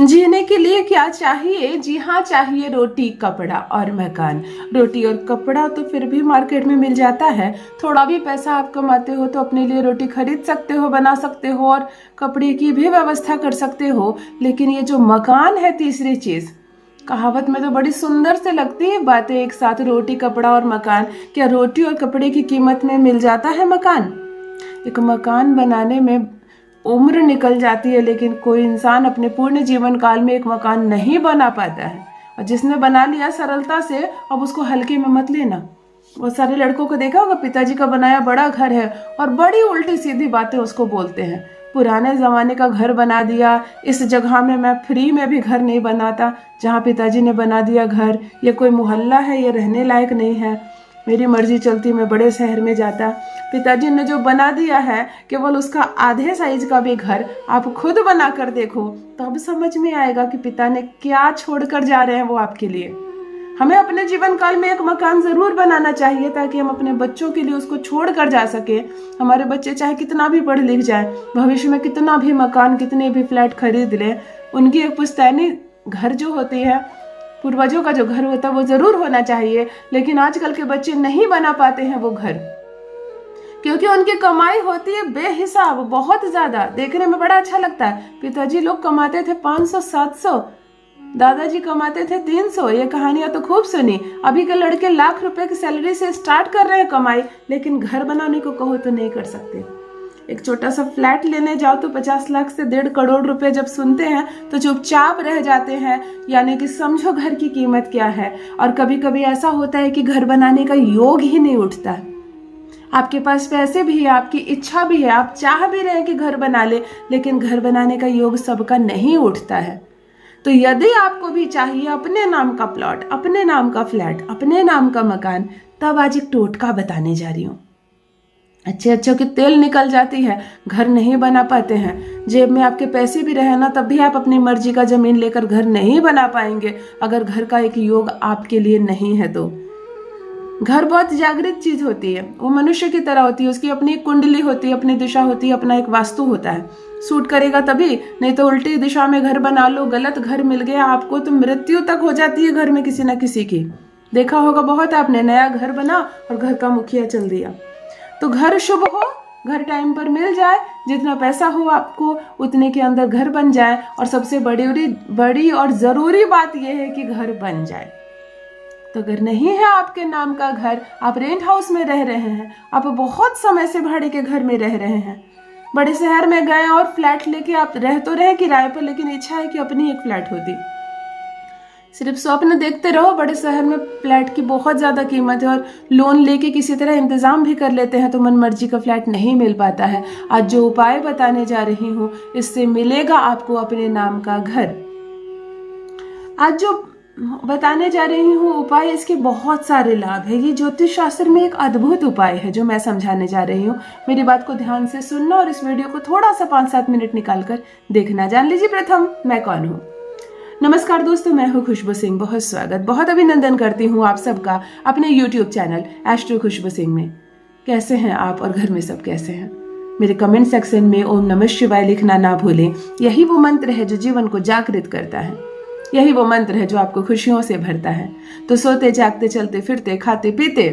जीने के लिए क्या चाहिए? जी हाँ, चाहिए रोटी, कपड़ा और मकान। रोटी और कपड़ा तो फिर भी मार्केट में मिल जाता है। थोड़ा भी पैसा आप कमाते हो तो अपने लिए रोटी खरीद सकते हो, बना सकते हो और कपड़े की भी व्यवस्था कर सकते हो। लेकिन ये जो मकान है, तीसरी चीज, कहावत में तो बड़ी सुंदर से लगती है बातें एक साथ, रोटी, कपड़ा और मकान। क्या रोटी और कपड़े की कीमत में मिल जाता है मकान? एक मकान बनाने में उम्र निकल जाती है, लेकिन कोई इंसान अपने पूर्ण जीवन काल में एक मकान नहीं बना पाता है। और जिसने बना लिया सरलता से, अब उसको हल्के में मत लेना। बहुत सारे लड़कों को देखा होगा, पिताजी का बनाया बड़ा घर है और बड़ी उल्टी सीधी बातें उसको बोलते हैं। पुराने जमाने का घर बना दिया, इस जगह में मैं फ्री में भी घर नहीं बनाता जहाँ पिताजी ने बना दिया घर। ये कोई मोहल्ला है, ये रहने लायक नहीं है। मेरी मर्जी चलती मैं बड़े शहर में जाता। पिताजी ने जो बना दिया है, केवल उसका आधे साइज का भी घर आप खुद बना कर देखो, तब समझ में आएगा कि पिता ने क्या छोड़कर जा रहे हैं वो आपके लिए। हमें अपने जीवन काल में एक मकान जरूर बनाना चाहिए, ताकि हम अपने बच्चों के लिए उसको छोड़ कर जा सके। हमारे बच्चे चाहे कितना भी पढ़ लिख जाए, भविष्य में कितना भी मकान, कितने भी फ्लैट खरीद ले, उनकी एक पुश्तैनी घर जो होती है, पूर्वजों का जो घर होता है, वो जरूर होना चाहिए। लेकिन आजकल के बच्चे नहीं बना पाते हैं वो घर, क्योंकि उनकी कमाई होती है बेहिसाब, बहुत ज्यादा। देखने में बड़ा अच्छा लगता है, पिताजी लोग कमाते थे 500-700, दादाजी कमाते थे 300। ये कहानियां तो खूब सुनी। अभी के लड़के लाख रुपए की सैलरी से स्टार्ट कर रहे हैं कमाई, लेकिन घर बनाने को कहो तो नहीं कर सकते। एक छोटा सा फ्लैट लेने जाओ तो 50 लाख से 1.5 करोड़ रुपए जब सुनते हैं तो चुपचाप रह जाते हैं। यानी कि समझो घर की कीमत क्या है। और कभी कभी ऐसा होता है कि घर बनाने का योग ही नहीं उठता। आपके पास पैसे भी है, आपकी इच्छा भी है, आप चाह भी रहे हैं कि घर बना ले, लेकिन घर बनाने का योग सबका नहीं उठता है। तो यदि आपको भी चाहिए अपने नाम का प्लॉट, अपने नाम का फ्लैट, अपने नाम का मकान, तब आज एक टोटका बताने जा रही हूँ। अच्छे अच्छों की तेल निकल जाती है, घर नहीं बना पाते हैं। जेब में आपके पैसे भी रहे ना, तब भी आप अपनी मर्जी का जमीन लेकर घर नहीं बना पाएंगे, अगर घर का एक योग आपके लिए नहीं है तो। घर बहुत जागृत चीज होती है, वो मनुष्य की तरह होती है। उसकी अपनी एक कुंडली होती है, अपनी दिशा होती है, अपना एक वास्तु होता है। सूट करेगा तभी, नहीं तो उल्टी दिशा में घर बना लो, गलत घर मिल गया आपको तो मृत्यु तक हो जाती है घर में किसी न किसी की। देखा होगा बहुत आपने, नया घर बना और घर का मुखिया चल दिया। तो घर शुभ हो, घर टाइम पर मिल जाए, जितना पैसा हो आपको उतने के अंदर घर बन जाए। और सबसे बड़ी और जरूरी बात यह है कि घर बन जाए। तो अगर नहीं है आपके नाम का घर, आप रेंट हाउस में रह रहे हैं, आप बहुत समय से भाड़े के घर में रह रहे हैं, बड़े शहर में गए और फ्लैट लेके आप रह तो रहे किराए पर, लेकिन इच्छा है कि अपनी एक फ्लैट होती। सिर्फ स्वप्न देखते रहो। बड़े शहर में फ्लैट की बहुत ज्यादा कीमत है और लोन लेके किसी तरह इंतजाम भी कर लेते हैं तो मन मर्जी का फ्लैट नहीं मिल पाता है। आज जो उपाय बताने जा रही हूँ, इससे मिलेगा आपको अपने नाम का घर। आज जो बताने जा रही हूँ उपाय, इसके बहुत सारे लाभ है। ये ज्योतिष शास्त्र में एक अद्भुत उपाय है जो मैं समझाने जा रही हूँ। मेरी बात को ध्यान से सुनना और इस वीडियो को थोड़ा सा 5-7 मिनट निकाल कर देखना। जान लीजिए प्रथम मैं कौन हूँ। नमस्कार दोस्तों, मैं हूँ खुशबू सिंह। बहुत स्वागत, बहुत अभिनंदन करती हूँ आप सबका अपने YouTube चैनल एस्ट्रो खुशबू सिंह में। कैसे हैं आप और घर में सब कैसे हैं? मेरे कमेंट सेक्शन में ओम नमः शिवाय लिखना ना भूलें। यही वो मंत्र है जो जीवन को जागृत करता है, यही वो मंत्र है जो आपको खुशियों से भरता है। तो सोते जागते, चलते फिरते, खाते पीते,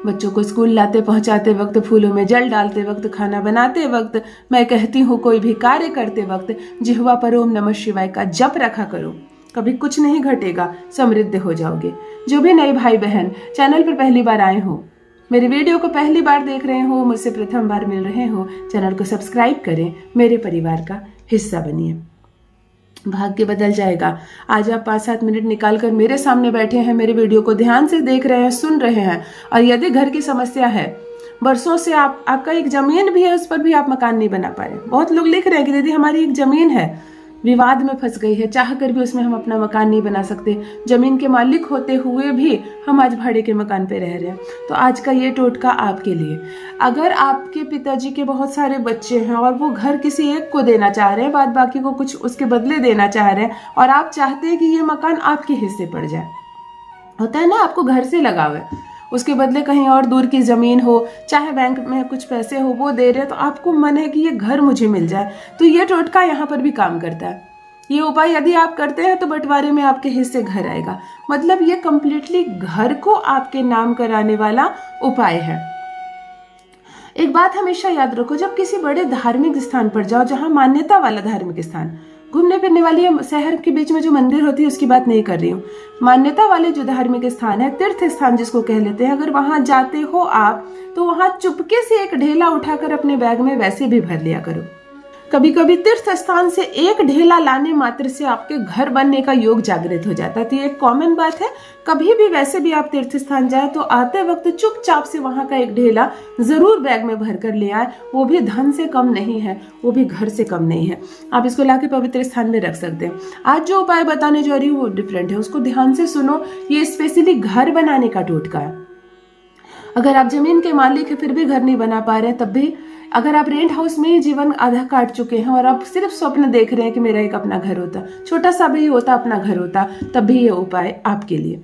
बच्चों को स्कूल लाते पहुंचाते वक्त, फूलों में जल डालते वक्त, खाना बनाते वक्त, मैं कहती हूँ कोई भी कार्य करते वक्त जिह्वा पर ओम नमः शिवाय का जप रखा करो। कभी कुछ नहीं घटेगा, समृद्ध हो जाओगे। जो भी नए भाई बहन चैनल पर पहली बार आए हो, मेरे वीडियो को पहली बार देख रहे हो, मुझसे प्रथम बार मिल रहे हो, चैनल को सब्सक्राइब करें, मेरे परिवार का हिस्सा बनिए। भाग्य बदल जाएगा। आज आप 5-7 मिनट निकालकर मेरे सामने बैठे हैं, मेरे वीडियो को ध्यान से देख रहे हैं, सुन रहे हैं। और यदि घर की समस्या है, बरसों से आपका एक जमीन भी है, उस पर भी आप मकान नहीं बना पा रहे। बहुत लोग लिख रहे हैं कि दीदी हमारी एक जमीन है, विवाद में फंस गई है, चाह कर भी उसमें हम अपना मकान नहीं बना सकते। जमीन के मालिक होते हुए भी हम आज भाड़े के मकान पे रह रहे हैं। तो आज का ये टोटका आपके लिए। अगर आपके पिताजी के बहुत सारे बच्चे हैं और वो घर किसी एक को देना चाह रहे हैं, बाद बाकी को कुछ उसके बदले देना चाह रहे हैं, और आप चाहते हैं कि ये मकान आपके हिस्से पड़ जाए, होता है ना, आपको घर से लगाव है, उसके बदले कहीं और दूर की जमीन हो, चाहे बैंक में कुछ पैसे हो, वो दे रहे, तो आपको मन है कि ये घर मुझे मिल जाए। तो ये टोटका यहाँ पर भी काम करता है। ये उपाय यदि आप करते हैं तो बंटवारे में आपके हिस्से घर आएगा। मतलब ये कंप्लीटली घर को आपके नाम कराने वाला उपाय है। एक बात हमेशा याद रखो, जब किसी बड़े धार्मिक स्थान पर जाओ, जहां मान्यता वाला धार्मिक स्थान, घूमने फिरने वाली शहर के बीच में जो मंदिर होती है उसकी बात नहीं कर रही हूँ, मान्यता वाले जो धार्मिक स्थान है, तीर्थ स्थान जिसको कह लेते हैं, अगर वहां जाते हो आप तो वहां चुपके से एक ढेला उठाकर अपने बैग में वैसे भी भर लिया करो। कभी कभी तीर्थ स्थान से एक ढेला लाने मात्र से आपके घर बनने का योग जागृत हो जाता है। तो ये एक कॉमन बात है, कभी भी वैसे भी आप तीर्थ स्थान जाए तो आते वक्त चुपचाप से वहां का एक ढेला जरूर बैग में भर कर ले आए। वो भी धन से कम नहीं है, वो भी घर से कम नहीं है। आप इसको लाके पवित्र स्थान में रख सकते हैं। आज जो उपाय बताने जा रही हूँ वो डिफरेंट है, उसको ध्यान से सुनो। ये स्पेशली घर बनाने का टोटका है। अगर आप जमीन के मालिक हैं फिर भी घर नहीं बना पा रहे हैं, तब भी, अगर आप रेंट हाउस में ही जीवन आधा काट चुके हैं और आप सिर्फ स्वप्न देख रहे हैं कि मेरा एक अपना घर होता, छोटा सा भी होता, अपना घर होता, तब भी ये उपाय आपके लिए।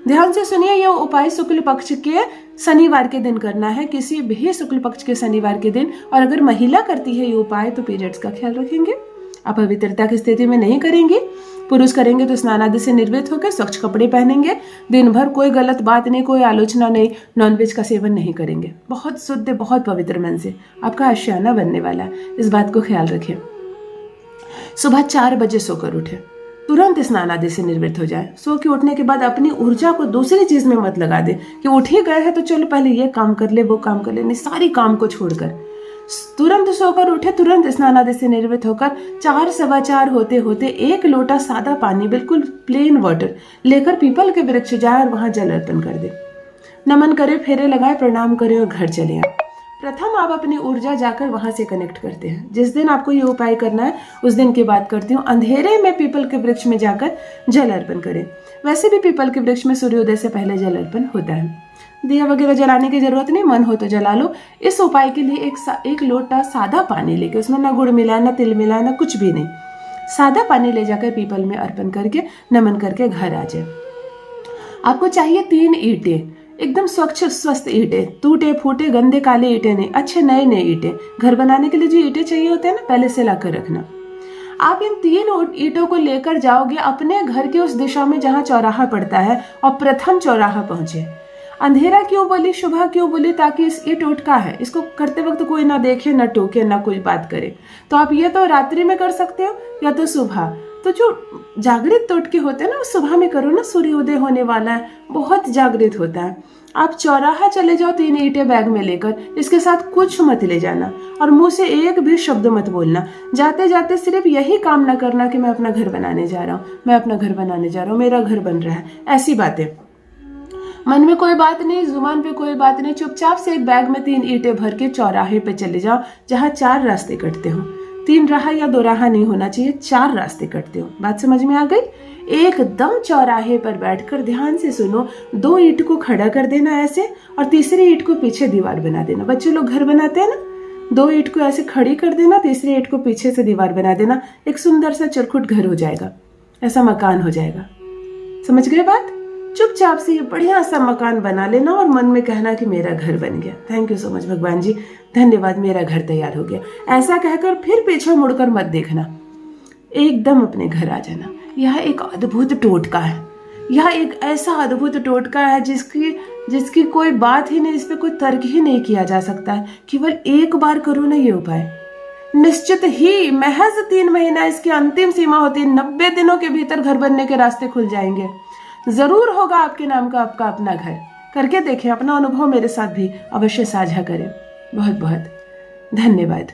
ध्यान से सुनिए, ये उपाय शुक्ल पक्ष के शनिवार के दिन करना है, किसी भी शुक्ल पक्ष के शनिवार के दिन। और अगर महिला करती है ये उपाय तो पीरियड्स का ख्याल रखेंगे, अपवित्रता की स्थिति में नहीं करेंगे। पुरुष करेंगे तो स्नान आदि से निर्वृत्त होकर स्वच्छ कपड़े पहनेंगे, दिन भर कोई गलत बात नहीं, कोई आलोचना नहीं, नॉनवेज का सेवन नहीं करेंगे, बहुत शुद्ध, बहुत पवित्र मन से आपका आशियाना बनने वाला है। इस बात को ख्याल रखें। सुबह 4 बजे सोकर उठे, तुरंत स्नान आदि से निर्वृत्त हो जाए। सो के उठने के बाद अपनी ऊर्जा को दूसरी चीज में मत लगा दे कि उठ ही गए हैं तो चलो पहले ये काम कर ले, वो काम कर ले, नहीं, सारी काम को छोड़कर तुरंत सोकर उठे, तुरंत स्नान आदि से निर्वृत्त होकर 4 सवा 4 होते होते 1 लोटा सादा पानी, बिल्कुल प्लेन वाटर लेकर पीपल के वृक्ष जाए और वहां जल अर्पण कर दे, नमन करे, फेरे लगाए, प्रणाम करे और घर चले आए। प्रथम आप अपनी ऊर्जा जाकर वहां से कनेक्ट करते हैं। जिस दिन आपको ये उपाय करना है उस दिन की बात करती हूँ, अंधेरे में पीपल के वृक्ष में जाकर जल अर्पण करें। वैसे भी पीपल के वृक्ष में सूर्योदय से पहले जल अर्पण होता है। दिया वगैरह जलाने की जरूरत नहीं, मन हो तो जला लो। इस उपाय के लिए एक लोटा सादा पानी लेके, उसमें ना गुड़ मिलाए, ना तिल मिलाए, ना कुछ भी नहीं, सादा पानी ले जाकर पीपल में अर्पण करके नमन करके घर आ जाए। आपको चाहिए 3 ईंटें, एकदम स्वच्छ स्वस्थ ईंटें, टूटे फूटे गंदे काले ईंटें नहीं, अच्छे नए नए ईंटें। घर बनाने के लिए जो ईंटें चाहिए होते हैं ना, पहले से लाकर रखना। आप इन 3 ईंटों को लेकर जाओगे अपने घर के उस दिशा में जहां चौराहा पड़ता है और प्रथम चौराहा पहुंचे। अंधेरा क्यों बोली, शुभ क्यों बोली, ताकि ये टोटका है, इसको करते वक्त कोई ना देखे, ना टोके, ना कोई बात करे। तो आप ये तो रात्रि में कर सकते हो या तो सुबह। तो जो जागृत टोटके होते हैं ना वो सुबह में करो ना, सूर्योदय होने वाला है, बहुत जागृत होता है। आप चौराहा चले जाओ 3 ईंटें बैग में लेकर, इसके साथ कुछ मत ले जाना और मुंह से एक भी शब्द मत बोलना। जाते जाते सिर्फ यही कामना करना कि मैं अपना घर बनाने जा रहा हूँ, मैं अपना घर बनाने जा रहा हूँ, मेरा घर बन रहा है, ऐसी बातें। मन में कोई बात नहीं, जुबान पे कोई बात नहीं, चुपचाप से एक बैग में 3 ईंटें भर के चौराहे पे चले जाओ जहाँ 4 रास्ते कटते हो। 3 राह या 2 राह नहीं होना चाहिए, 4 रास्ते कटते हो। बात समझ में आ गई? एकदम चौराहे पर बैठकर ध्यान से सुनो। 2 ईंट को खड़ा कर देना ऐसे और तीसरी ईंट को पीछे दीवार बना देना। बच्चे लोग घर बनाते हैं ना, 2 ईंट को ऐसे खड़ी कर देना, तीसरी ईंट को पीछे से दीवार बना देना। एक सुंदर सा चरखुट घर हो जाएगा, ऐसा मकान हो जाएगा। समझ गए बात? चुपचाप से ये बढ़िया सा मकान बना लेना और मन में कहना कि मेरा घर बन गया, थैंक यू सो मच भगवान जी, धन्यवाद, मेरा घर तैयार हो गया। ऐसा कहकर फिर पीछे मुड़कर मत देखना, एकदम अपने घर आ जाना। यह एक अद्भुत टोटका है, यह एक ऐसा अद्भुत टोटका है जिसकी कोई बात ही नहीं, इस पे कोई तर्क ही नहीं किया जा सकता है। केवल एक बार करो ना ये उपाय, निश्चित ही महज 3 महीना इसकी अंतिम सीमा होती है, 90 दिनों के भीतर घर बनने के रास्ते खुल जाएंगे। जरूर होगा आपके नाम का आपका अपना घर। करके देखें, अपना अनुभव मेरे साथ भी अवश्य साझा करें। बहुत बहुत धन्यवाद।